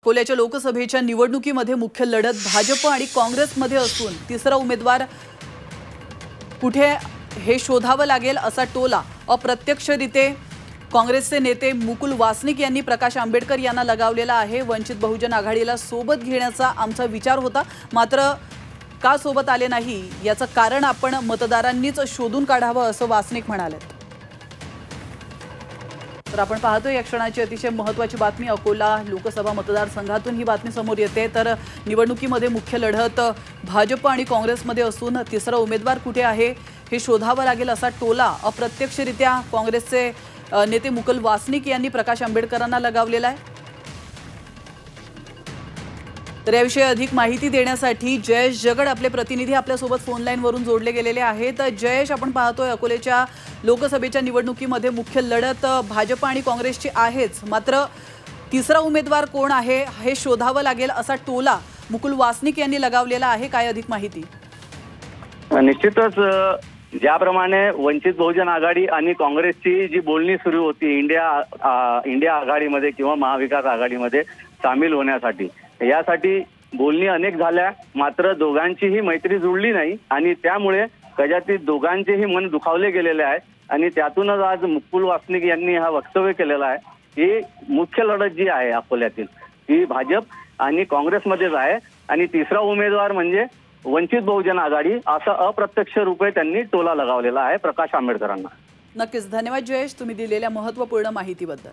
अकोल्याच्या लोकसभेच्या निवडणुकीमध्ये मुख्य लढत भाजप आणि काँग्रेसमध्ये असून तिसरा उमेदवार कुठे हे शोधावं लागेल असा टोला अप्रत्यक्षरित्या काँग्रेसचे नेते मुकुल वासनिक यांनी प्रकाश आंबेडकर यांना लगावलेला आहे। वंचित बहुजन आघाडीला सोबत घेण्याचा आमचा विचार होता, मात्र का सोबत आले नाही याचं कारण आपण मतदारांनीच शोधून काढावं असं वासनिक म्हणाले। तर आपण पाहतोय या क्षणाची अतिशय महत्त्वाची बातमी अकोला लोकसभा मतदारसंघातून ही बातमी समोर येते। तर निवडणुकीमध्ये मुख्य लढत भाजप आणि काँग्रेसमध्ये असून तिसरा उमेदवार कुठे आहे हे शोधावं लागेल असा टोला अप्रत्यक्षरित्या काँग्रेसचे नेते मुकुल वासनिक यांनी प्रकाश आंबेडकरांना लगावलेला आहे। तर याविषयी अधिक माहिती देण्यासाठी जयेश जगड आपले प्रतिनिधी आपल्या सोबत फोन लाईन वरून जोडले गेलेले आहेत। जयेश, आपण पाहतोय अकोल्याच्या लोकसभेच्या निवडणुकीमध्ये मुख्य लढत भाजप आणि काँग्रेसची आहेच, मात्र तिसरा उमेदवार कोण आहे हे शोधावं लागेल असा टोला मुकुल वासनिक यांनी लगावलेला आहे। काय अधिक माहिती? निश्चितच ज्याप्रमाणे वंचित बहुजन आघाडी आणि काँग्रेसची जी बोलणी सुरू होती इंडिया आघाडीमध्ये किंवा महाविकास आघाडीमध्ये सामील होण्यासाठी, यासाठी बोलणी अनेक झाल्या, मात्र दोघांचीही मैत्री जुळली नाही आणि त्यामुळे कदाचित दोघांचेही मन दुखावले गेलेले आहे। आणि त्यातूनच आज मुकुल वासनिक यांनी हा वक्तव्य केलेला आहे की मुख्य लढत जी आहे अकोल्यातील ती भाजप आणि काँग्रेसमध्येच आहे आणि तिसरा उमेदवार म्हणजे वंचित बहुजन आघाडी, असा अप्रत्यक्ष रूपे त्यांनी टोला लगावलेला आहे प्रकाश आंबेडकरांना। नक्कीच धन्यवाद जयेश, तुम्ही दिलेल्या महत्त्वपूर्ण माहितीबद्दल।